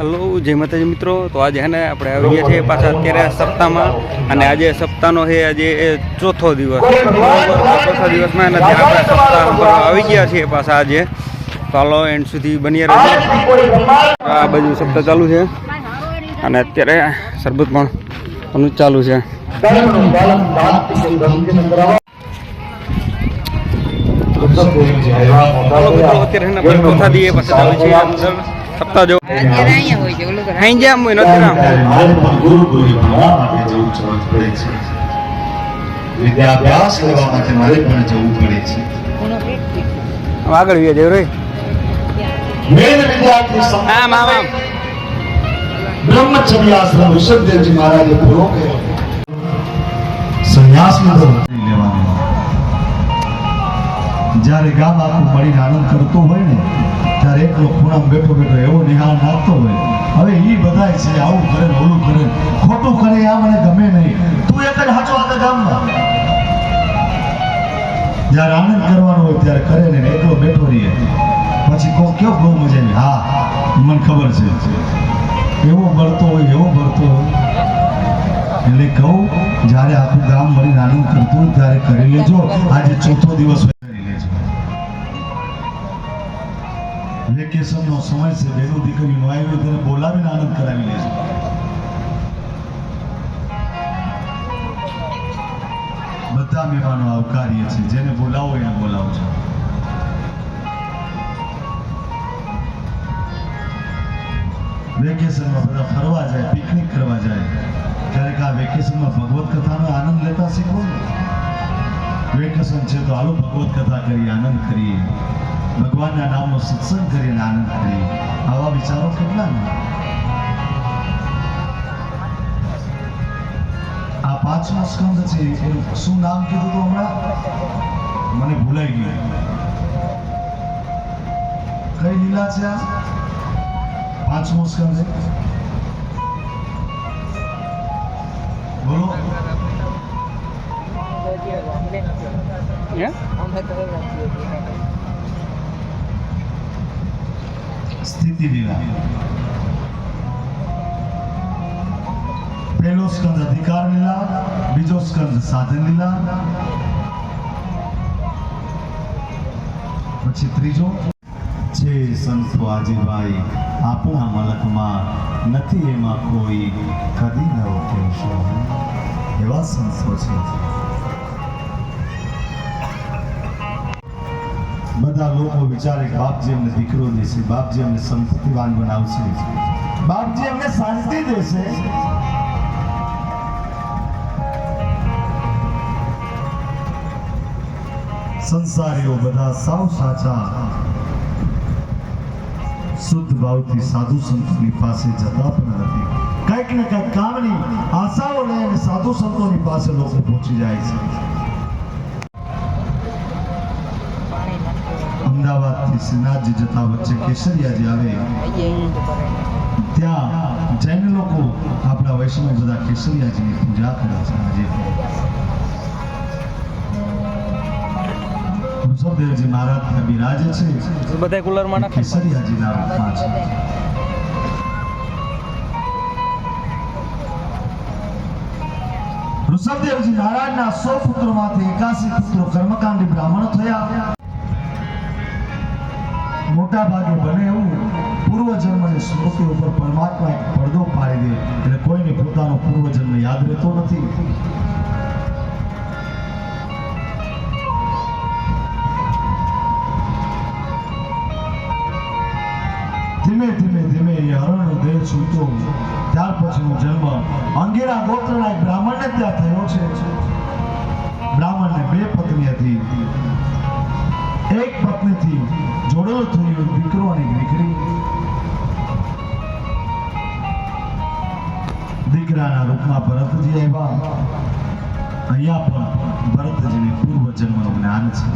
Hello જય માતાજી મિત્રો। તો આજે હે ને આપણે આવી ગયા છીએ પાછા અત્યારે સપ્તાહમાં, અને આજે સપ્તાહનો છે આજે ચોથો દિવસ। ચોથા દિવસમાં એને ત્યારે આપણે સપ્તાહ કરવા આવી ગયા છીએ પાછા આજે। તો હાલો એન્ડ સુધી બની રહેજો। આ બાજુ સપ્તાહ ચાલુ છે અને અત્યારે શરબત પણ ચાલુ છે। અત્યારે ચોથા દિવસે પાછા ચાલુ છે અંદર સપ્તાહ જો અહીં જ્યાં હું નથી રામ વિદ્યાભ્યાસ કરવા માટે મારે પણ જવું પડે છે। આગળ વ્યા દેવ રે મેન વિદ્યાર્થી આમ આમ આમ બ્રહ્મચર્ય આશ્રમ ઋષભદેવજી મહારાજે પૂરો કર્યો। સંન્યાસ લીધો લેવાનો। જ્યારે ગામ આખું મળીને આનંદ કરતો હોય ને ત્યારે એકલો ખૂણામાં બેઠો બેઠો એવો નિહાળ નાખતો હોય, હવે ઈ બધાય છે આવું કરે ને ઓલું કરે ખોટું કરે આ મને ગમે નહીં, તું એક જ હાચો આખા ગામમાં। જ્યારે આનંદ કરવાનો હોય ત્યારે કરે ને એકલો બેઠો રહીએ, પછી કહો કેવો બહુ મજા આવી, હા મને ખબર છે એવો બળતો હોય એવો બળતો હોય। એટલે કહું જ્યારે આખું ગામ મળીને આનંદ કરતું હોય ત્યારે કરી લેજો। આજે ચોથો દિવસ વેકેશન નો સમય છે, બેનું દીકરીનું આવ્યું તેને બોલાવીને આનંદ કરાવી લેજો। બધા મહેમાનો આવકારીએ છે, જેને બોલાવો એને બોલાવજો। વેકેશનમાં બધા ફરવા જાય, પિકનિક કરવા જાય, ક્યારેક આ વેકેશનમાં ભગવત કથાનો આનંદ લેતા શીખવો ને। વેકેશન છે તો હાલો ભગવત કથા કરીએ, આનંદ કરીએ, ભગવાનના નામનો સત્સંગ કરીને આનંદ કરીએ। આવા વિચારો કેટલા ને। આ પાંચમો સ્કંદ છે, એનું શું નામ કીધું હતું હમણાં મને ભૂલાઈ ગયું, કઈ લીલા છે આ પાંચમો સ્કંદ છે બોલો। સ્થિતિ લીલા। પહેલો સ્કંદ અધિકાર લીલા, બીજો સ્કંદ સાધન લીલા, પછી ત્રીજો છે સંતો આજે ભાઈ આપણા મલકમાં નથી એમાં કોઈ કદી નવો કહેશો, એવા સંતો છે। બધા લોકો વિચારે કે બાપજી અમને દીકરો દેશે, બાપજી અમને સંપત્તિવાન બનાવશે, બાપજી અમને શાંતિ દેશે। સંસારીઓ બધા સાવ સાચા શુદ્ધ ભાવથી સાધુ સંતોની પાસે જતા પણ નથી, કંઈક ને કંઈક કામની આશાઓ લઈને સાધુ સંતોની પાસે લોકો પહોંચી જાય છે। અમદાવાદથી શ્રીનાથજી જતા વચ્ચે કેસરિયાજી આવે, ત્યાં જૈન લોકો આપણા વૈષ્ણવ બધા કેસરિયાજીની પૂજા કરે છે। આજે ઋષભદેવજી મહારાજ ત્યાં બિરાજે છે, બધા કુલરમાં કેસરિયાજીના રૂપમાં છે। ઋષભદેવજી મહારાજના 100 પુત્રોમાંથી 81 પુત્રો કર્મકાંડી બ્રાહ્મણો થયા। મોટા ભાગે બને એવું પૂર્વ જન્મની સ્મૃતિ ઉપર પરમાત્મા એક પડદો પાડી દે, એટલે કોઈને પોતાનો પૂર્વ જન્મ યાદ રહેતો નથી। ધીમે ધીમે ધીમે એ હરણનો દેહ છૂટો, ત્યાર પછીનો જન્મ અંગીરા ગોત્રના એક બ્રાહ્મણને ત્યાં થયો છે। બ્રાહ્મણને 2 પત્ની હતી, એક પત્નીથી જોડેલો થયો દીકરો અને દીકરી। દીકરાના રૂપમાં ભરતજી આવ્યા। અહીંયા પણ ભરતજીને પૂર્વ જન્મનું જ્ઞાન છે।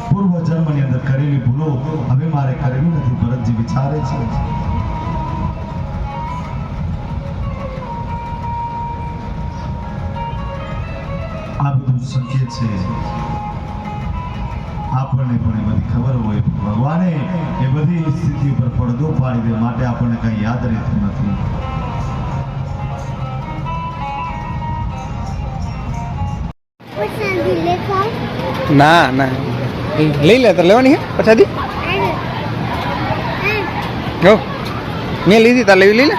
પૂર્વ જન્મની અંદર કરેલી ભૂલો હવે મારે કરવી નથી, ભરતજી વિચારે છે। આ બધું સંકેત છે આપણને પણ એ બધી ખબર હોય, ભગવાને એ બધી સ્થિતિ ઉપર પડદો પાડી દે માટે આપણને કઈ યાદ રહેતું નથી. ના ના લઈ લે તો લેવાની હે પછાડી મેં લીધી તાર લેવી લઈ લે.